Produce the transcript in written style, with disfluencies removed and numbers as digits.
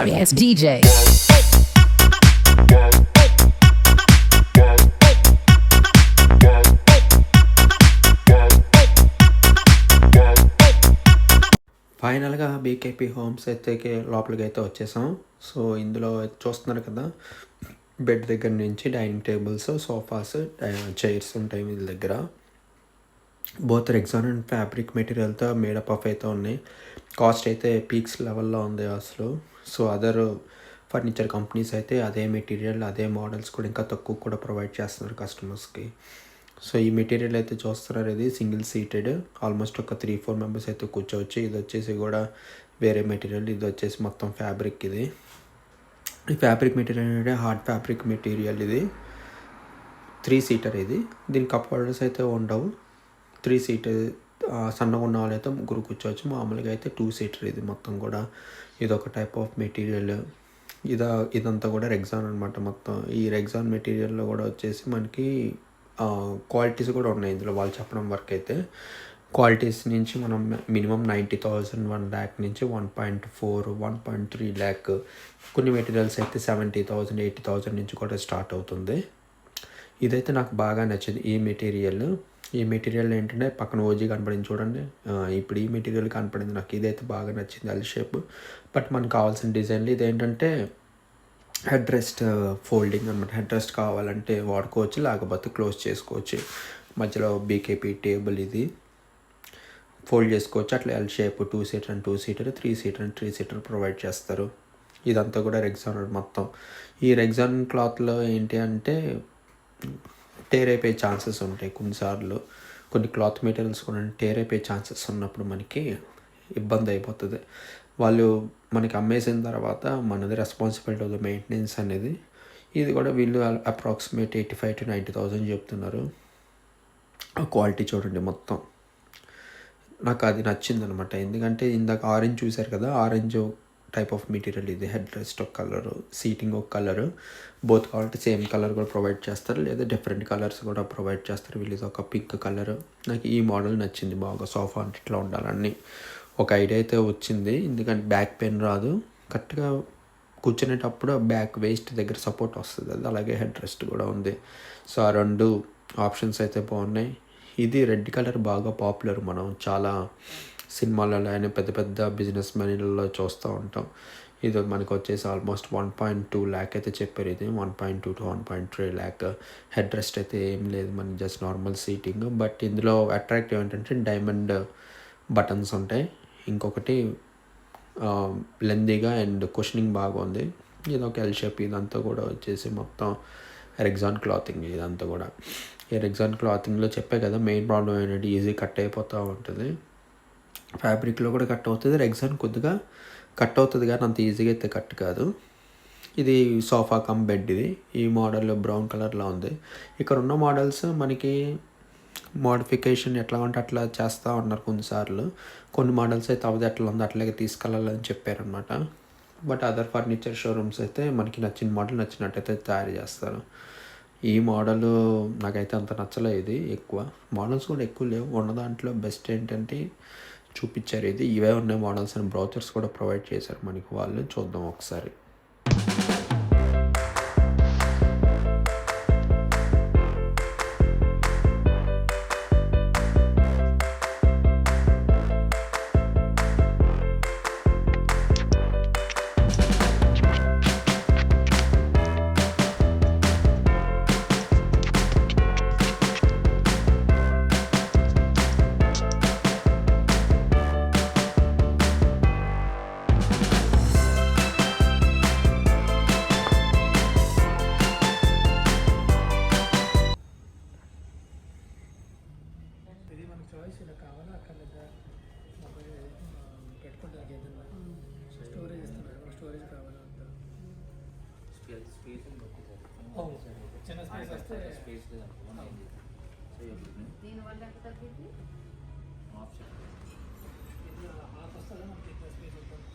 Notorious DJ. ఫైనల్గా BKP homes అయితే లోపలికి అయితే వచ్చేసాం. సో ఇందులో చూస్తున్నారు కదా, బెడ్ దగ్గర నుంచి డైనింగ్ టేబుల్స్, సోఫాస్, చైర్స్ ఉంటాయి వీళ్ళ దగ్గర. బోత్ రెగ్జాన్ అండ్ ఫ్యాబ్రిక్ మెటీరియల్తో మేడప్ ఆఫ్ అయితే ఉన్నాయి. కాస్ట్ అయితే పీక్స్ లెవెల్లో ఉంది అసలు. సో అదర్ ఫర్నిచర్ కంపెనీస్ అయితే అదే మెటీరియల్, అదే మోడల్స్ కూడా ఇంకా తక్కువ కూడా ప్రొవైడ్ చేస్తున్నారు కస్టమర్స్కి. సో ఈ మెటీరియల్ అయితే చూస్తున్నారు, ఇది సింగిల్ సీటెడ్, ఆల్మోస్ట్ ఒక 3-4 మెంబర్స్ అయితే కూర్చోవచ్చు. ఇది వచ్చేసి కూడా వేరే మెటీరియల్, ఇది వచ్చేసి మొత్తం ఫ్యాబ్రిక్. ఇది ఈ ఫ్యాబ్రిక్ మెటీరియల్ అంటే హార్డ్ ఫ్యాబ్రిక్ మెటీరియల్. ఇది 3 సీటర్. ఇది దీని కప్ హోల్డర్స్ అయితే ఉండవు. 3 సీటర్, సన్నగా ఉన్న వాళ్ళు అయితే ముగ్గురు కూర్చోవచ్చు. మామూలుగా అయితే 2 సీటర్. ఇది మొత్తం కూడా ఇదొక టైప్ ఆఫ్ మెటీరియల్. ఇదంతా కూడా రెగ్జాన్ అనమాట మొత్తం. ఈ రెగ్జాన్ మెటీరియల్లో కూడా వచ్చేసి మనకి క్వాలిటీస్ కూడా ఉన్నాయి ఇందులో వాళ్ళు చెప్పడం వరకు అయితే. క్వాలిటీస్ నుంచి మనం మినిమం 90,000, 1 lakh నుంచి 1.4, 1.3 lakh, కొన్ని మెటీరియల్స్ అయితే 70,000, 80,000 నుంచి కూడా స్టార్ట్ అవుతుంది. ఇదైతే నాకు బాగా నచ్చింది ఈ మెటీరియల్. ఈ మెటీరియల్ ఏంటంటే పక్కన ఓజీ కనపడింది చూడండి, ఇప్పుడు ఈ మెటీరియల్ కనపడింది నాకు. ఇదైతే బాగా నచ్చింది, ఎల్ షేప్. బట్ మనకు కావాల్సిన డిజైన్లు ఇదేంటంటే హెడ్ రెస్ట్ ఫోల్డింగ్ అనమాట. హెడ్ రెస్ట్ కావాలంటే వాడుకోవచ్చు, లేకపోతే క్లోజ్ చేసుకోవచ్చు. మధ్యలో బీకేపీ టేబుల్ ఇది ఫోల్డ్ చేసుకోవచ్చు. అట్లా L shape 2 seater and 2 seater, 3 seater and 3 seater provide చేస్తారు. ఇదంతా కూడా రెగ్జాన్ మొత్తం. ఈ రెగ్జాన్ క్లాత్లో ఏంటి అంటే టేర్ అయిపోయే ఛాన్సెస్ ఉంటాయి కొన్నిసార్లు. కొన్ని క్లాత్ మెటీరియల్స్ కూడా టేర్ అయిపోయే ఛాన్సెస్ ఉన్నప్పుడు మనకి ఇబ్బంది అయిపోతుంది. వాళ్ళు మనకి అమ్మేసిన తర్వాత మనది రెస్పాన్సిబిలిటీ అవుతుంది మెయింటెనెన్స్ అనేది. ఇది కూడా వీళ్ళు అప్రాక్సిమేట్ 85,000 to 90,000 చెప్తున్నారు. ఆ క్వాలిటీ చూడండి మొత్తం. నాకు అది నచ్చింది అనమాట. ఎందుకంటే ఇందాక ఆరెంజ్ చూశారు కదా, ఆరెంజ్ టైప్ ఆఫ్ మెటీరియల్ ఇది. హెడ్ రెస్ట్ ఒక కలరు, సీటింగ్ ఒక కలరు. బోత్ కావాలంటే సేమ్ కలర్ కూడా ప్రొవైడ్ చేస్తారు, లేదా డిఫరెంట్ కలర్స్ కూడా ప్రొవైడ్ చేస్తారు. వీళ్ళు ఇది ఒక పింక్ కలరు. నాకు ఈ మోడల్ నచ్చింది బాగా. సోఫా అంటే ఇట్లా ఉండాలని ఒక ఐడియా అయితే వచ్చింది. ఎందుకంటే బ్యాక్ పెయిన్ రాదు, కరెక్ట్గా కూర్చునేటప్పుడు బ్యాక్ వేస్ట్ దగ్గర సపోర్ట్ వస్తుంది అది. అలాగే హెడ్ రెస్ట్ కూడా ఉంది. సో ఆ 2 ఆప్షన్స్ అయితే బాగున్నాయి. ఇది రెడ్ కలర్ బాగా పాపులర్. మనం చాలా సినిమాలలో అయినా పెద్ద పెద్ద బిజినెస్ మెన్లలో చూస్తూ ఉంటాం. ఇది మనకు వచ్చేసి ఆల్మోస్ట్ 1.2 lakh అయితే చెప్పారు. ఇది 1.2 to 1.3 lakh. హెడ్ రెస్ట్ అయితే ఏం లేదు, మనకి జస్ట్ నార్మల్ సీటింగ్. బట్ ఇందులో అట్రాక్టివ్ ఏంటంటే డైమండ్ బటన్స్ ఉంటాయి. ఇంకొకటి లెందీగా అండ్ కుషనింగ్ బాగుంది. ఇది ఒక ఎల్ షేప్. ఇదంతా కూడా వచ్చేసి మొత్తం రెగ్జాన్ క్లాతింగ్ ఇదంతా కూడా. ఈ రెగ్జాన్ క్లాతింగ్లో చెప్పే కదా మెయిన్ ప్రాబ్లం ఏంటంటే ఈజీ కట్ అయిపోతూ ఉంటుంది. ఫ్యాబ్రిక్లో కూడా కట్ అవుతుంది, రెగ్జాన్ కొద్దిగా కట్ అవుతుంది కానీ అంత ఈజీగా అయితే కట్ కాదు. ఇది సోఫా కమ్ బెడ్. ఇది ఈ మోడల్ బ్రౌన్ కలర్లో ఉంది. ఇక్కడ ఉన్న మోడల్స్ మనకి మోడిఫికేషన్ ఎట్లా ఉంటే అట్లా చేస్తూ ఉన్నారు కొన్నిసార్లు. కొన్ని మోడల్స్ అయితే అవది ఎట్లా ఉందో అట్లాగే తీసుకెళ్ళాలని చెప్పారనమాట. బట్ అదర్ ఫర్నిచర్ షోరూమ్స్ అయితే మనకి నచ్చిన మోడల్ నచ్చినట్టయితే తయారు చేస్తారు. ఈ మోడల్ నాకైతే అంత నచ్చలేదు. ఇది ఎక్కువ మోడల్స్ కూడా ఎక్కువ లేవు. ఉన్న దాంట్లో బెస్ట్ ఏంటంటే చూపించారు ఇది. ఇవే ఉన్నాయి మోడల్స్ అని బ్రౌచర్స్ కూడా ప్రొవైడ్ చేశారు మనకి వాళ్ళు. చూద్దాం ఒకసారి. చాయిస్ ఇలా కావాలా అక్కర్లేదా పెట్టుకుంటానికి ఏదన్నా స్టోరేజ్ ఇస్తున్నారు, స్టోరేజ్ కావాలా అంత చిన్న స్పేస్ వస్తే దీనివల్ల ఎంత తగ్గింది? హాఫ్ వస్తుందా మనకి ఇంత స్పేస్ ఉంటుంది.